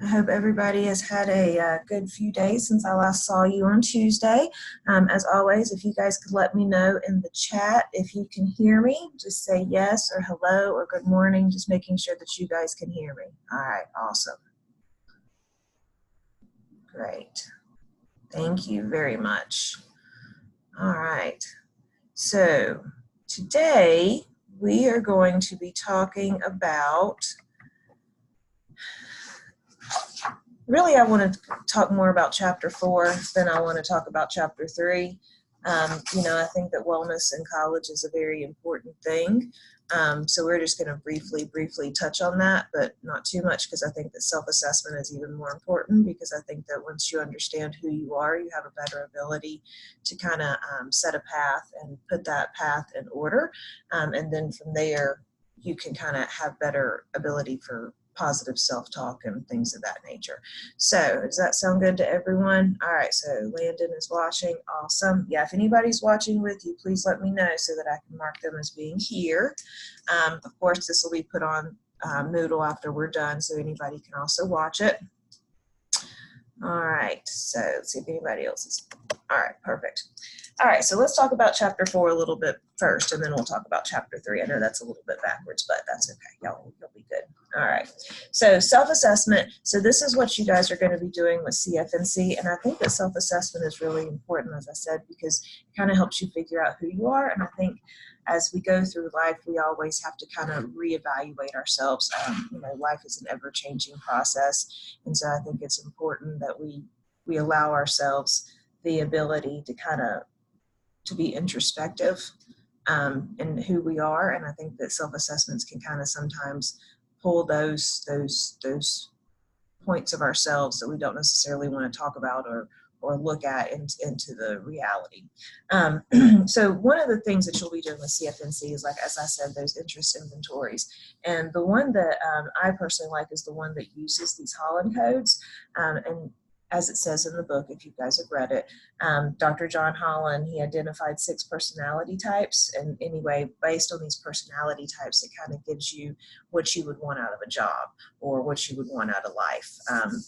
I hope everybody has had a good few days since I last saw you on Tuesday. As always, if you guys could let me know in the chat if you can hear me, just say yes or hello or good morning, just making sure that you guys can hear me. All right, awesome. Great. Thank you very much. All right, so today we are going to be talking about, really I want to talk more about chapter 4 than I want to talk about chapter 3. I think that wellness in college is a very important thing. So we're just going to briefly touch on that, but not too much, because I think that self-assessment is even more important, because I think that once you understand who you are, you have a better ability to kind of set a path and put that path in order. And then from there, you can kind of have better ability for positive self-talk and things of that nature. So does that sound good to everyone? All right, so Landon is watching. Awesome. Yeah, if anybody's watching with you, please let me know so that I can mark them as being here. Of course, this will be put on Moodle after we're done, so anybody can also watch it. All right, so let's see if anybody else is. All right, perfect. All right, so let's talk about chapter 4 a little bit first, and then we'll talk about chapter 3. I know that's a little bit backwards, but that's okay. You'll be good. All right, so self-assessment. So this is what you guys are going to be doing with CFNC, and I think that self-assessment is really important, as I said, because it kind of helps you figure out who you are, and I think as we go through life, we always have to kind of reevaluate ourselves. Life is an ever-changing process, and so I think it's important that we allow ourselves the ability to kind of to be introspective in who we are, and I think that self-assessments can kind of sometimes pull those points of ourselves that we don't necessarily want to talk about or look at into the reality. So one of the things that you'll be doing with CFNC is, like, as I said, those interest inventories. And the one that I personally like is the one that uses these Holland codes. And as it says in the book, if you guys have read it, Dr. John Holland, he identified 6 personality types. And anyway, based on these personality types, it kind of gives you what you would want out of a job or what you would want out of life.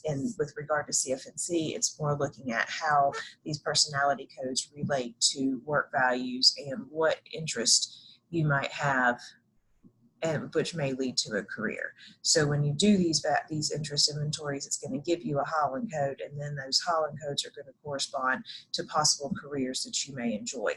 And with regard to CFNC, it's more looking at how these personality codes relate to work values and what interest you might have, and which may lead to a career. So when you do these interest inventories, it's going to give you a Holland code, and then those Holland codes are going to correspond to possible careers that you may enjoy.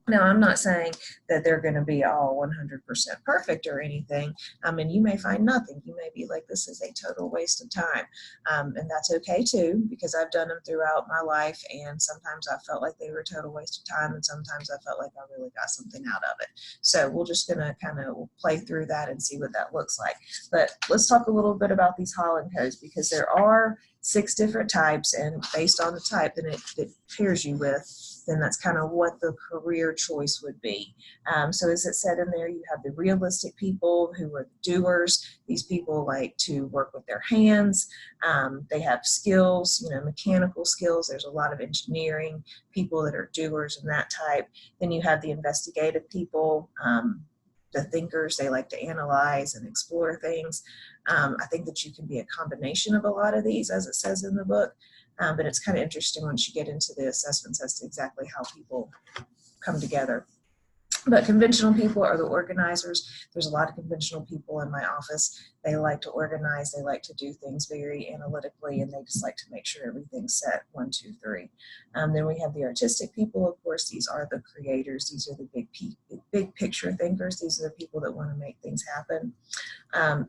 Now, I'm not saying that they're going to be all 100% perfect or anything. And you may find nothing. You may be like, this is a total waste of time. And that's okay too, because I've done them throughout my life. And sometimes I felt like they were a total waste of time. And sometimes I felt like I really got something out of it. So we're just going to kind of play through that and see what that looks like. But let's talk a little bit about these Holland codes, because there are 6 different types, and based on the type that it pairs you with, then that's kind of what the career choice would be. So as it said in there, you have the realistic people who are the doers. These people like to work with their hands. They have skills, mechanical skills. There's a lot of engineering people that are doers and that type. Then you have the investigative people, the thinkers. They like to analyze and explore things. I think that you can be a combination of a lot of these, as it says in the book. But it's kind of interesting once you get into the assessments as to exactly how people come together. But conventional people are the organizers. There's a lot of conventional people in my office. They like to organize. They like to do things very analytically, and they just like to make sure everything's set 1, 2, 3. Then we have the artistic people. Of course, these are the creators. These are the big picture thinkers. These are the people that want to make things happen.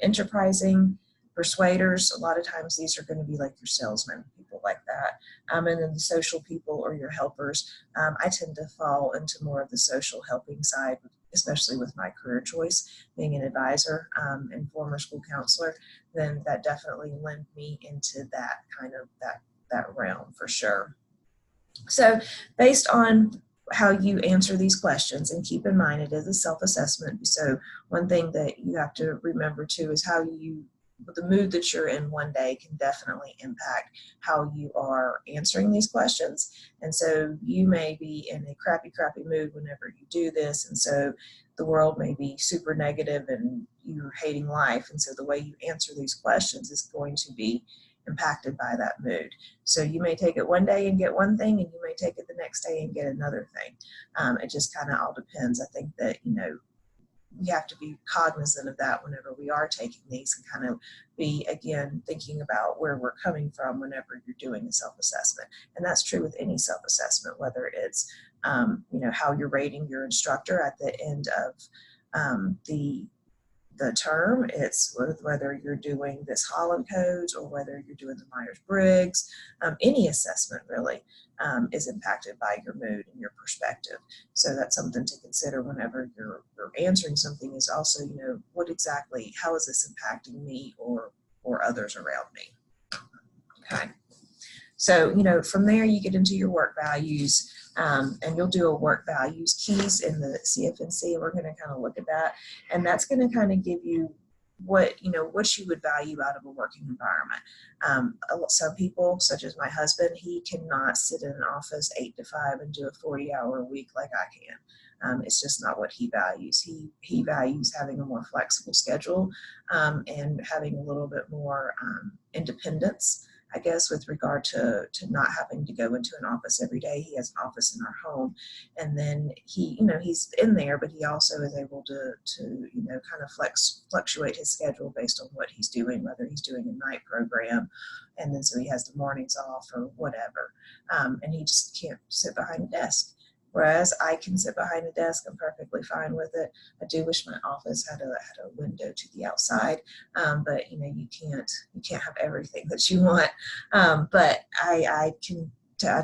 Enterprising persuaders, a lot of times these are going to be like your salesmen, people like that. And then the social people or your helpers. I tend to fall into more of the social helping side, especially with my career choice, being an advisor and former school counselor. Then that definitely lent me into that kind of that realm for sure. So based on how you answer these questions, and keep in mind it is a self-assessment. So one thing that you have to remember too is how you the mood that you're in one day can definitely impact how you are answering these questions. And so you may be in a crappy mood whenever you do this, and so the world may be super negative and you're hating life, and so the way you answer these questions is going to be impacted by that mood. So you may take it one day and get one thing, and you may take it the next day and get another thing. It just kind of all depends. I think that, we have to be cognizant of that whenever we are taking these, and kind of be, again, thinking about where we're coming from whenever you're doing a self-assessment. And that's true with any self-assessment, whether it's, how you're rating your instructor at the end of the term. It's whether you're doing this Holland codes or whether you're doing the Myers-Briggs. Any assessment really is impacted by your mood and your perspective. So that's something to consider whenever you're answering something, is also, what exactly, how is this impacting me or others around me? Okay. So, from there you get into your work values, and you'll do a work values keys in the CFNC, and we're going to kind of look at that. And that's going to kind of give you what you would value out of a working environment. Some people, such as my husband, he cannot sit in an office 8 to 5 and do a 40-hour week like I can. It's just not what he values. He values having a more flexible schedule, and having a little bit more independence, I guess, with regard to not having to go into an office every day. He has an office in our home, and then he's in there, but he also is able to kind of fluctuate his schedule based on what he's doing, whether he's doing a night program, and then so he has the mornings off or whatever, and he just can't sit behind a desk. Whereas I can sit behind a desk, I'm perfectly fine with it. I do wish my office had a window to the outside, but you can't have everything that you want. But I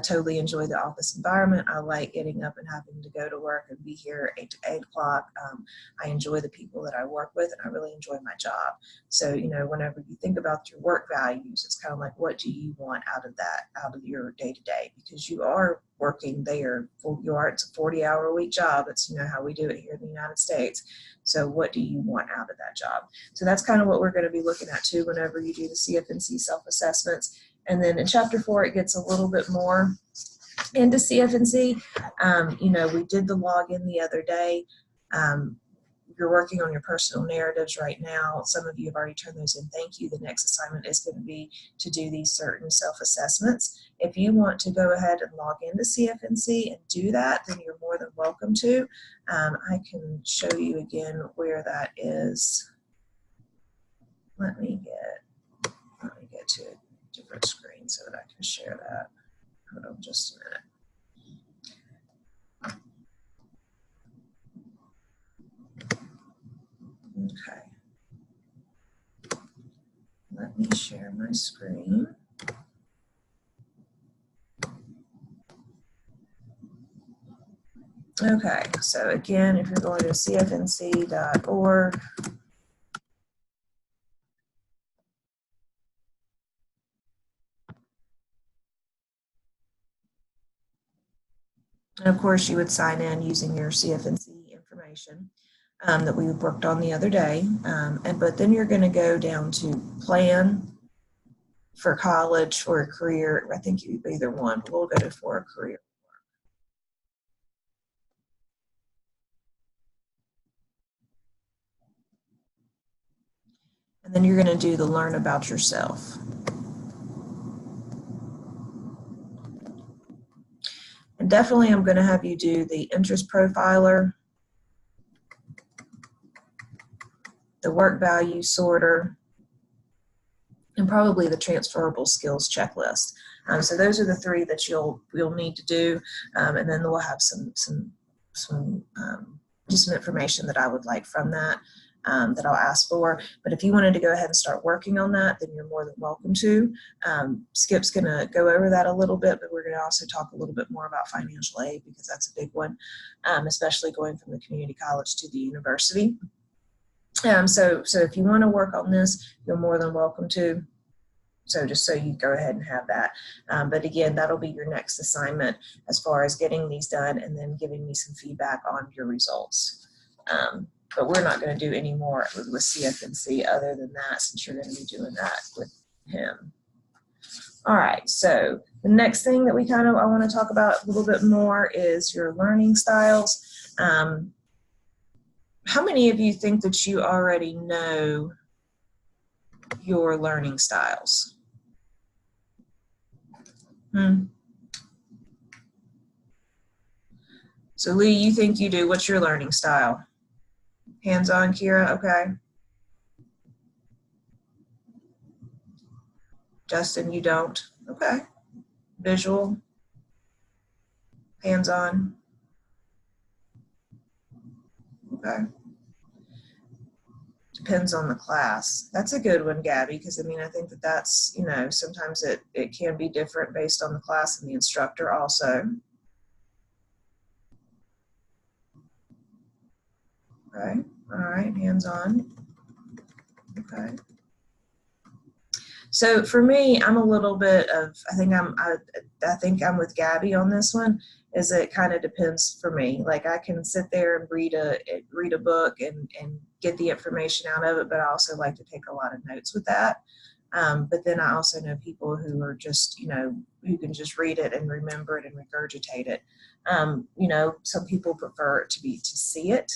totally enjoy the office environment. I like getting up and having to go to work and be here 8 to 8 o'clock. I enjoy the people that I work with, and I really enjoy my job. So, whenever you think about your work values, it's kind of like, what do you want out of your day to day? Because you are working there. It's a 40-hour-a-week job. It's, how we do it here in the United States. So what do you want out of that job? So that's kind of what we're going to be looking at too whenever you do the CFNC self-assessments. And then in chapter 4, it gets a little bit more into CFNC. We did the login the other day. You're working on your personal narratives right now. Some of you have already turned those in. Thank you. The next assignment is going to be to do these certain self-assessments. If you want to go ahead and log into CFNC and do that, then you're more than welcome to. I can show you again where that is. Let me get to a different screen so that I can share that. Hold on just a minute. Okay. Let me share my screen. Okay, so again, if you're going to cfnc.org, and of course you would sign in using your CFNC information that we worked on the other day, but then you're going to go down to plan for college, for a career. I think you either one, but we'll go to for a career. And then you're going to do the learn about yourself. And definitely I'm going to have you do the interest profiler, the work value sorter, and probably the transferable skills checklist. So those are the 3 that you'll need to do, and then we'll have some just some information that I would like from that that I'll ask for. But if you wanted to go ahead and start working on that, then you're more than welcome to. Skip's going to go over that a little bit, but we're going to also talk a little bit more about financial aid, because that's a big one, especially going from the community college to the university. So if you want to work on this, you're more than welcome to. So just so you go ahead and have that. But again, that'll be your next assignment as far as getting these done and then giving me some feedback on your results. but we're not going to do any more with CFNC other than that, since you're going to be doing that with him. All right, so the next thing that I want to talk about a little bit more is your learning styles. How many of you think that you already know your learning styles? So Lee, you think you do. What's your learning style? Hands-on, Kira? Okay. Justin, you don't? Okay. Visual? Hands-on? Okay. Depends on the class. That's a good one, Gabby, because I mean, I think that that's, you know, sometimes it can be different based on the class and the instructor also. Okay, all right, hands-on. Okay. So for me, I'm a little bit of, I think I'm with Gabby on this one, is it kind of depends for me. Like I can sit there and read a book and get the information out of it, but I also like to take a lot of notes with that. But then I also know people who are just, you know, who can just read it and remember it and regurgitate it. You know, some people prefer it to see it.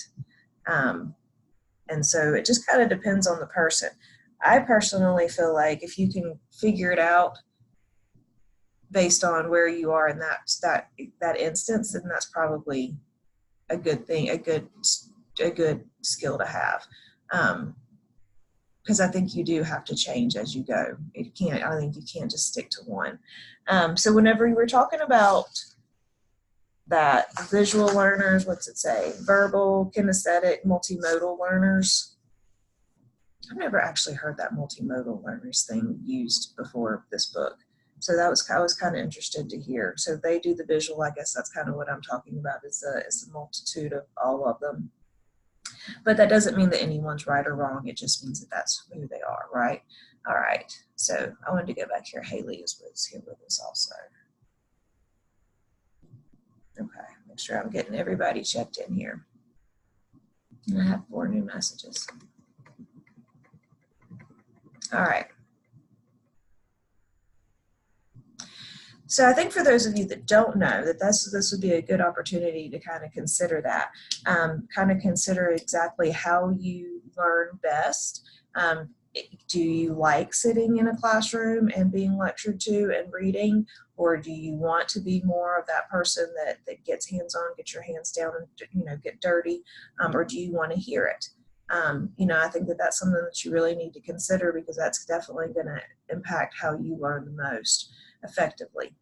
And so it just kind of depends on the person. I personally feel like if you can figure it out based on where you are in that instance, then that's probably a good thing, a good skill to have. Because I think you do have to change as you go. I think you can't just stick to one. So whenever you were talking about that visual learners, what's it say? Verbal, kinesthetic, multimodal learners. I've never actually heard that multimodal learners thing used before this book. So I was kind of interested to hear. So they do the visual, I guess that's kind of what I'm talking about, is the multitude of all of them. But that doesn't mean that anyone's right or wrong. It just means that that's who they are, right? All right. So I wanted to go back here. Haley was here with us also. Okay, make sure I'm getting everybody checked in here. And I have 4 new messages. All right. So I think for those of you that don't know, that this would be a good opportunity to kind of consider that, kind of consider exactly how you learn best. Do you like sitting in a classroom and being lectured to and reading, or do you want to be more of that person that gets hands-on, get your hands down and, you know, get dirty, or do you want to hear it? You know, I think that that's something that you really need to consider, because that's definitely going to impact how you learn the most effectively.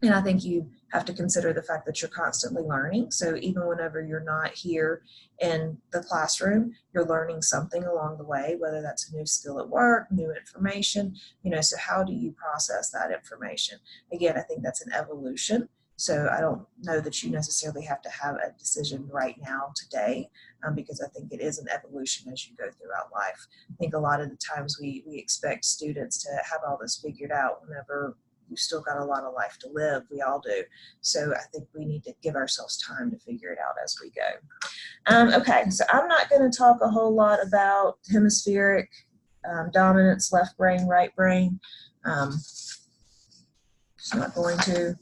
And I think you have to consider the fact that you're constantly learning. So even whenever you're not here in the classroom, you're learning something along the way, whether that's a new skill at work, new information, you know, so how do you process that information? Again, I think that's an evolution. So I don't know that you necessarily have to have a decision right now today, because I think it is an evolution as you go throughout life. I think a lot of the times we expect students to have all this figured out whenever you've still got a lot of life to live. We all do. So I think we need to give ourselves time to figure it out as we go. Okay, so I'm not going to talk a whole lot about hemispheric dominance, left brain, right brain. Just not going to.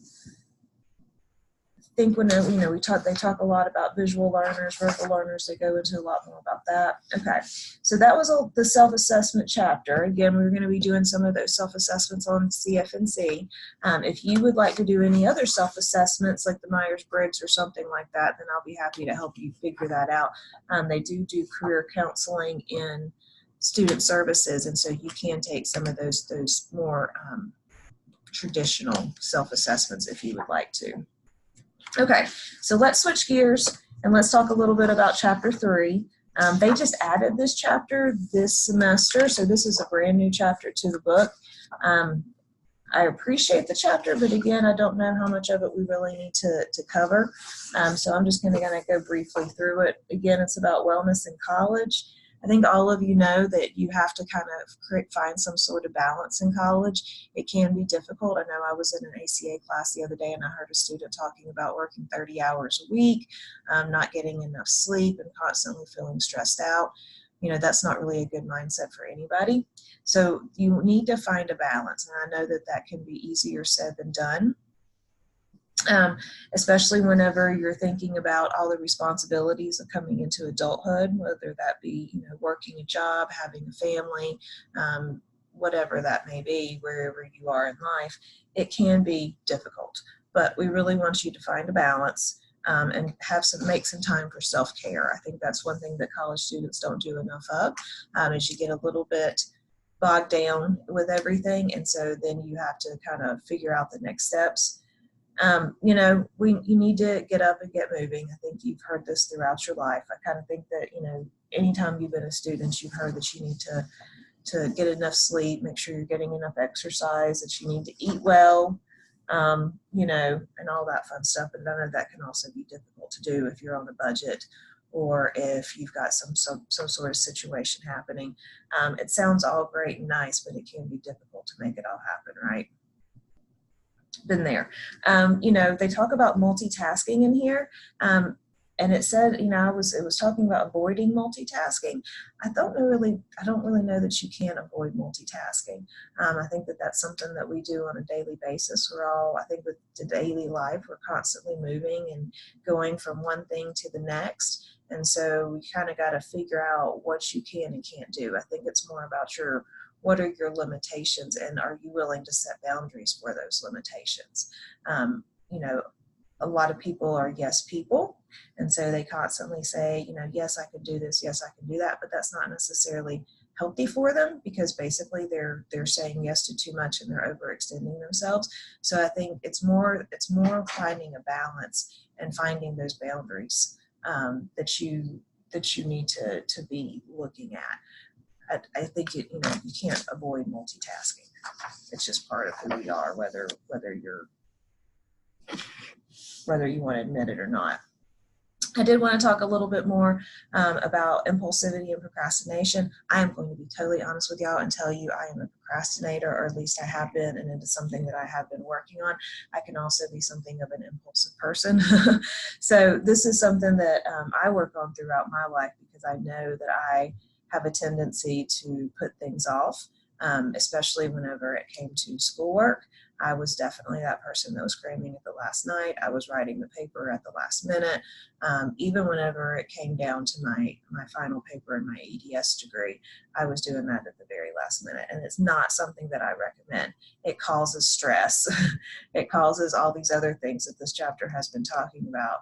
I think when they talk a lot about visual learners, verbal learners, they go into a lot more about that. Okay, so that was the self-assessment chapter. Again, we're going to be doing some of those self-assessments on CFNC. If you would like to do any other self-assessments like the Myers-Briggs or something like that, then I'll be happy to help you figure that out. They do career counseling in student services, and so you can take some of those more traditional self-assessments if you would like to. Okay, so let's switch gears and let's talk a little bit about chapter 3. They just added this chapter this semester, so this is a brand new chapter to the book. I appreciate the chapter, but again, I don't know how much of it we really need to cover. So I'm just going to go briefly through it. Again, it's about wellness in college. I think all of you know that you have to kind of find some sort of balance in college. It can be difficult. I know I was in an ACA class the other day and I heard a student talking about working 30 hours a week, not getting enough sleep, and constantly feeling stressed out. You know, that's not really a good mindset for anybody. So you need to find a balance. And I know that that can be easier said than done. Especially whenever you're thinking about all the responsibilities of coming into adulthood, whether that be, you know, working a job, having a family, whatever that may be, wherever you are in life, it can be difficult. But we really want you to find a balance and make some time for self-care. I think that's one thing that college students don't do enough of, is you get a little bit bogged down with everything, and so then you have to kind of figure out the next steps. You know, you need to get up and get moving. I think you've heard this throughout your life. I kind of think that, you know, anytime you've been a student, you've heard that you need to get enough sleep, make sure you're getting enough exercise, that you need to eat well, you know, and all that fun stuff. And none of that can also be difficult to do if you're on a budget or if you've got some sort of situation happening. It sounds all great and nice, but it can be difficult to make it all happen, right? Been there. You know, they talk about multitasking in here. And it said, you know, it was talking about avoiding multitasking. I don't really know that you can avoid multitasking. I think that that's something that we do on a daily basis. I think with the daily life, we're constantly moving and going from one thing to the next. And so we kind of got to figure out what you can and can't do. I think it's more about what are your limitations, and are you willing to set boundaries for those limitations? You know, a lot of people are yes people, and so they constantly say, you know, yes, I can do this, yes, I can do that, but that's not necessarily healthy for them, because basically they're saying yes to too much and they're overextending themselves. So I think it's more finding a balance and finding those boundaries that you need to be looking at. I think you can't avoid multitasking. It's just part of who we are, whether you want to admit it or not. I did want to talk a little bit more about impulsivity and procrastination. I am going to be totally honest with y'all and tell you I am a procrastinator, or at least I have been, and it is something that I have been working on. I can also be something of an impulsive person. So this is something that I work on throughout my life, because I know that I have a tendency to put things off, especially whenever it came to schoolwork. I was definitely that person that was cramming at the last night. I was writing the paper at the last minute. Even whenever it came down to my final paper in my EDS degree, I was doing that at the very last minute. And it's not something that I recommend. It causes stress. It causes all these other things that this chapter has been talking about.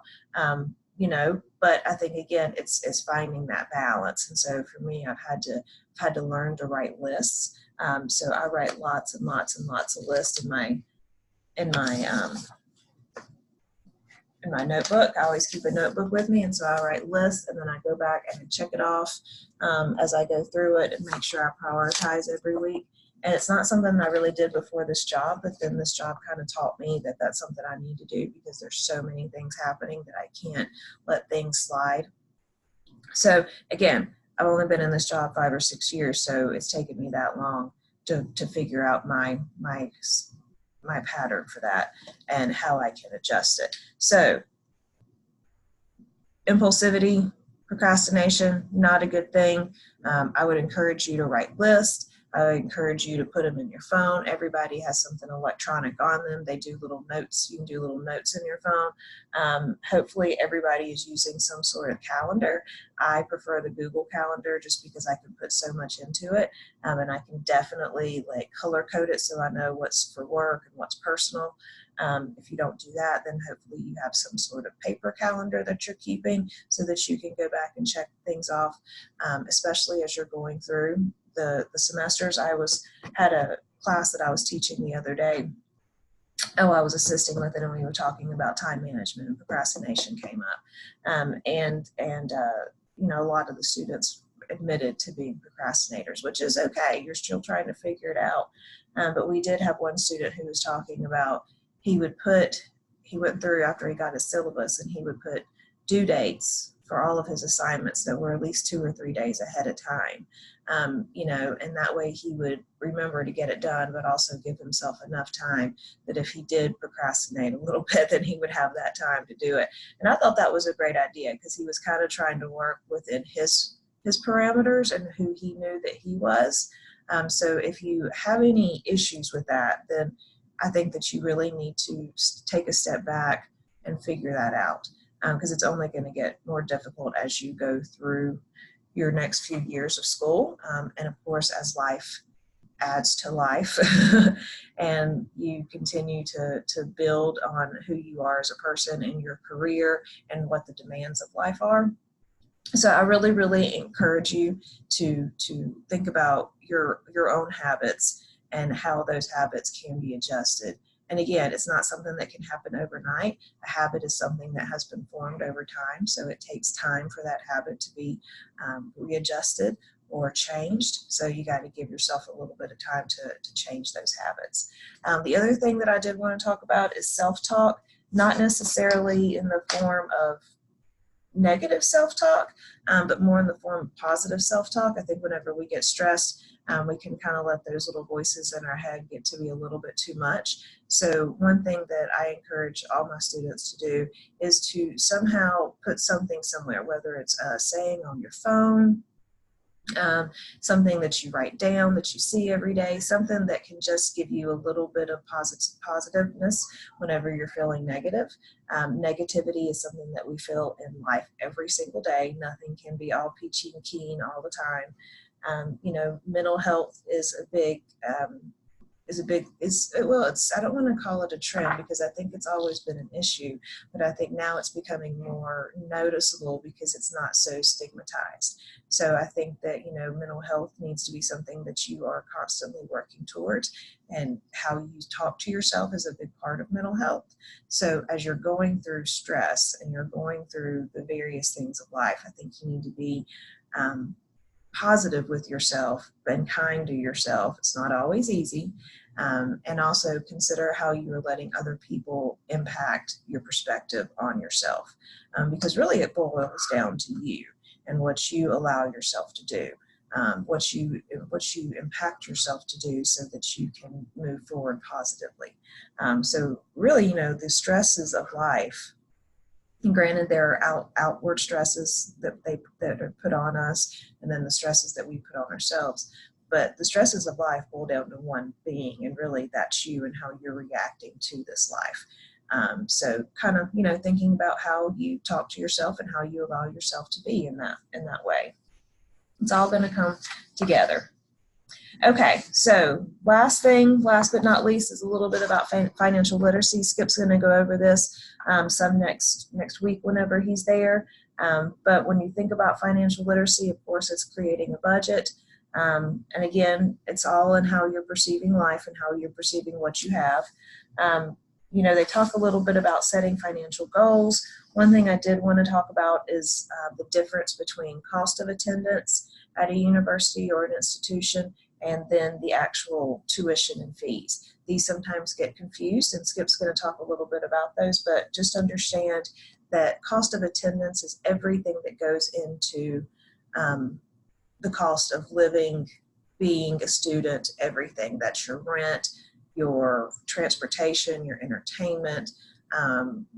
You know, but I think again, it's finding that balance. And so for me, I've had to learn to write lists. So I write lots and lots and lots of lists in my notebook. I always keep a notebook with me, and so I write lists, and then I go back and check it off as I go through it and make sure I prioritize every week. And it's not something I really did before this job, but then this job kind of taught me that that's something I need to do, because there's so many things happening that I can't let things slide. So again, I've only been in this job 5 or 6 years, so it's taken me that long to figure out my pattern for that and how I can adjust it. So impulsivity, procrastination, not a good thing. I would encourage you to write lists. I would encourage you to put them in your phone. Everybody has something electronic on them. They do little notes. You can do little notes in your phone. Hopefully everybody is using some sort of calendar. I prefer the Google Calendar just because I can put so much into it. And I can definitely color code it so I know what's for work and what's personal. If you don't do that, then hopefully you have some sort of paper calendar that you're keeping so that you can go back and check things off, especially as you're going through the semesters. I had a class that I was teaching the other day. I was assisting with it, and we were talking about time management, and procrastination came up. A lot of the students admitted to being procrastinators, which is okay. You're still trying to figure it out. But we did have one student who was talking about, he went through after he got his syllabus, and he would put due dates for all of his assignments that were at least 2 or 3 days ahead of time. You know, and that way he would remember to get it done, but also give himself enough time that if he did procrastinate a little bit, then he would have that time to do it. And I thought that was a great idea because he was kind of trying to work within his parameters and who he knew that he was. So if you have any issues with that, then I think that you really need to take a step back and figure that out, because it's only going to get more difficult as you go through your next few years of school. And of course, as life adds to life and you continue to build on who you are as a person in your career and what the demands of life are. So I really, really encourage you to think about your own habits and how those habits can be adjusted. And again, it's not something that can happen overnight. A habit is something that has been formed over time, so it takes time for that habit to be readjusted or changed. So you got to give yourself a little bit of time to change those habits. The other thing that I did want to talk about is self-talk, not necessarily in the form of negative self-talk, but more in the form of positive self-talk. I think whenever we get stressed, we can kind of let those little voices in our head get to be a little bit too much. So one thing that I encourage all my students to do is to somehow put something somewhere, whether it's a saying on your phone, something that you write down that you see every day, something that can just give you a little bit of positiveness whenever you're feeling negative. Negativity is something that we feel in life every single day. Nothing can be all peachy and keen all the time. You know, mental health is a big I don't want to call it a trend because I think it's always been an issue, but I think now it's becoming more noticeable because it's not so stigmatized. So I think that, you know, mental health needs to be something that you are constantly working towards, and how you talk to yourself is a big part of mental health. So as you're going through stress and you're going through the various things of life, I think you need to be positive with yourself and kind to yourself. It's not always easy. And also consider how you are letting other people impact your perspective on yourself. Because really it boils down to you and what you allow yourself to do, what you impact yourself to do so that you can move forward positively. So really, you know, the stresses of life, and granted, there are outward stresses that are put on us, and then the stresses that we put on ourselves. But the stresses of life boil down to one being, and really that's you and how you're reacting to this life. So kind of, you know, thinking about how you talk to yourself and how you allow yourself to be in that way. It's all going to come together. Okay, so last but not least, is a little bit about financial literacy. Skip's going to go over this some next week whenever he's there. But when you think about financial literacy, of course, it's creating a budget. And again, it's all in how you're perceiving life and how you're perceiving what you have. You know, they talk a little bit about setting financial goals. One thing I did want to talk about is the difference between cost of attendance at a university or an institution and then the actual tuition and fees. These sometimes get confused, and Skip's going to talk a little bit about those, but just understand that cost of attendance is everything that goes into the cost of living, being a student, everything. That's your rent, your transportation, your entertainment,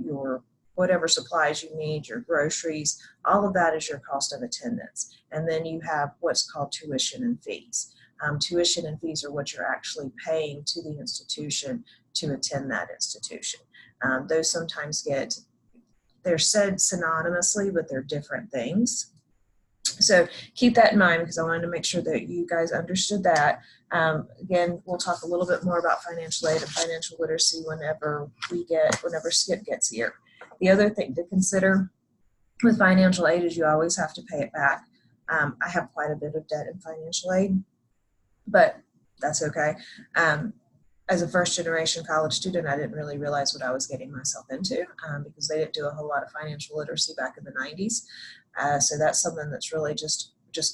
your whatever supplies you need, your groceries, all of that is your cost of attendance. And then you have what's called tuition and fees. Tuition and fees are what you're actually paying to the institution to attend that institution. Those sometimes they're said synonymously, but they're different things. So keep that in mind, because I wanted to make sure that you guys understood that. Again, we'll talk a little bit more about financial aid and financial literacy whenever Skip gets here. The other thing to consider with financial aid is you always have to pay it back. I have quite a bit of debt in financial aid, but that's okay. As a first-generation college student, I didn't really realize what I was getting myself into because they didn't do a whole lot of financial literacy back in the 90s. So that's something that's really just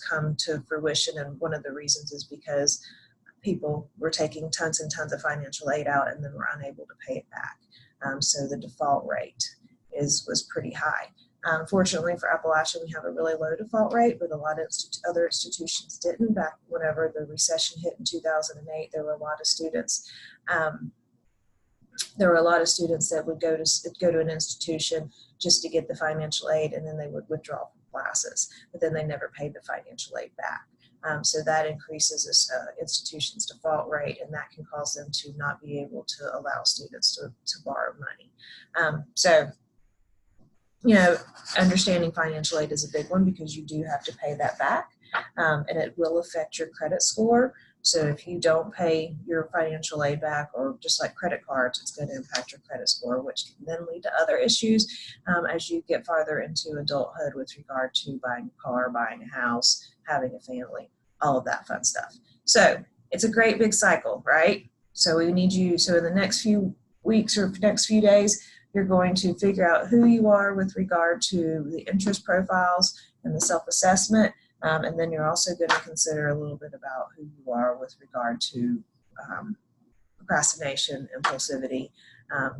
come to fruition, and one of the reasons is because people were taking tons and tons of financial aid out and then were unable to pay it back. So the default rate was pretty high. Fortunately for Appalachian, we have a really low default rate, but a lot of other institutions didn't. Back whenever the recession hit in 2008, there were a lot of students. There were a lot of students that would go to an institution just to get the financial aid, and then they would withdraw from classes, but then they never paid the financial aid back. So that increases this institution's default rate, and that can cause them to not be able to allow students to borrow money. So, you know, understanding financial aid is a big one because you do have to pay that back, and it will affect your credit score. So if you don't pay your financial aid back, or just like credit cards, it's going to impact your credit score, which can then lead to other issues as you get farther into adulthood with regard to buying a car, buying a house, having a family, all of that fun stuff. So it's a great big cycle, right? So we need you, so in the next few weeks or next few days, you're going to figure out who you are with regard to the interest profiles and the self-assessment. And then you're also going to consider a little bit about who you are with regard to procrastination, impulsivity,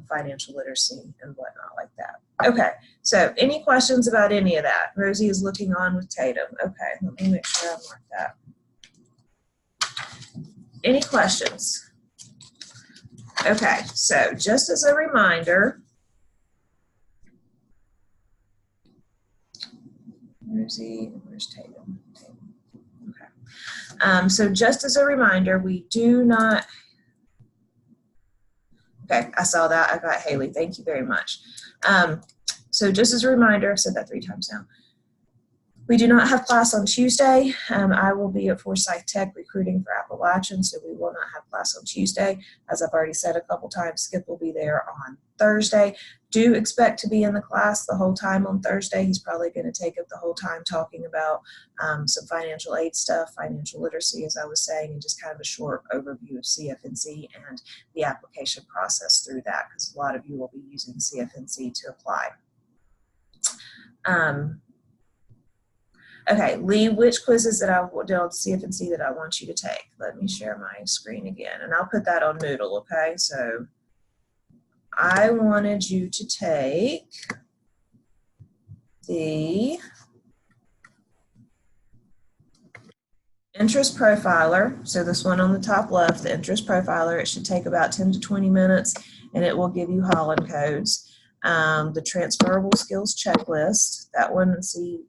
financial literacy, and whatnot like that. Okay, so any questions about any of that? Rosie is looking on with Tatum. Okay, let me make sure I mark that. Any questions? Okay, so just as a reminder, Rosie, where's Tatum? Okay. So just as a reminder, we do not, okay, I saw that. I got Haley. Thank you very much. So just as a reminder, I've said that 3 times now. We do not have class on Tuesday. I will be at Forsyth Tech recruiting for Appalachian, so we will not have class on Tuesday. As I've already said a couple times, Skip will be there on Thursday. Do expect to be in the class the whole time on Thursday. He's probably going to take up the whole time talking about some financial aid stuff, financial literacy, as I was saying, and just kind of a short overview of CFNC and the application process through that, because a lot of you will be using CFNC to apply. Okay, Lee, which quizzes that I did on CFNC that I want you to take? Let me share my screen again, and I'll put that on Moodle, okay? So I wanted you to take the interest profiler. So this one on the top left, the interest profiler, it should take about 10 to 20 minutes, and it will give you Holland codes. The transferable skills checklist, that one, let's see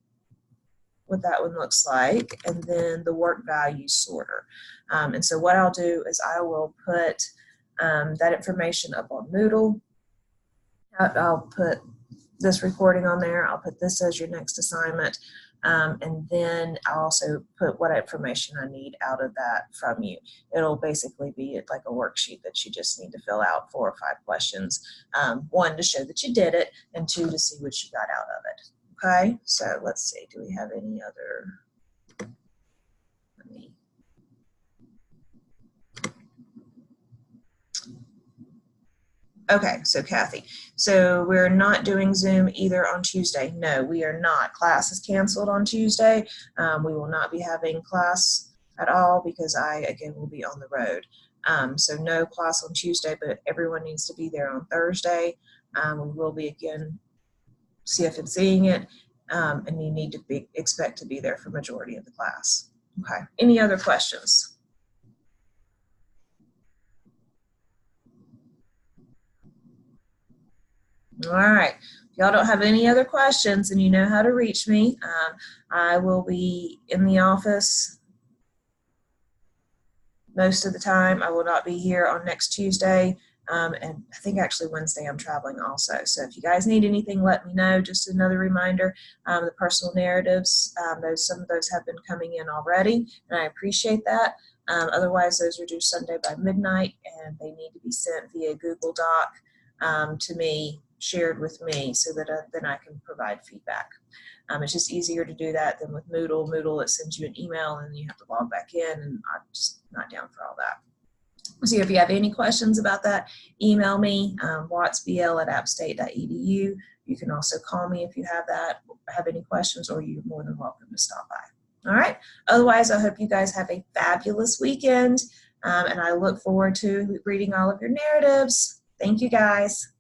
what that one looks like, and then the work value sorter. And so what I'll do is I will put that information up on Moodle. I'll put this recording on there. I'll put this as your next assignment. And then I'll also put what information I need out of that from you. It'll basically be like a worksheet that you just need to fill out 4 or 5 questions. 1, to show that you did it, and 2, to see what you got out of it. Okay, so let's see, do we have any other, okay, so Kathy, so we're not doing Zoom either on Tuesday. No, we are not. Class is canceled on Tuesday. We will not be having class at all because I, again, will be on the road. So no class on Tuesday, but everyone needs to be there on Thursday. We will be, again, CFNCing it. And you need to expect to be there for majority of the class. Okay, any other questions? All right, if y'all don't have any other questions and you know how to reach me, I will be in the office most of the time. I will not be here on next Tuesday. And I think actually Wednesday I'm traveling also. So if you guys need anything, let me know. Just another reminder, the personal narratives, some of those have been coming in already, and I appreciate that. Otherwise, those are due Sunday by midnight, and they need to be sent via Google Doc to me, shared with me, so that then I can provide feedback. It's just easier to do that than with Moodle. Moodle, it sends you an email, and you have to log back in, and I'm just not down for all that. So if you have any questions about that, email me, wattsbl@appstate.edu. You can also call me if you have any questions, or you're more than welcome to stop by. All right. Otherwise, I hope you guys have a fabulous weekend, and I look forward to reading all of your narratives. Thank you, guys.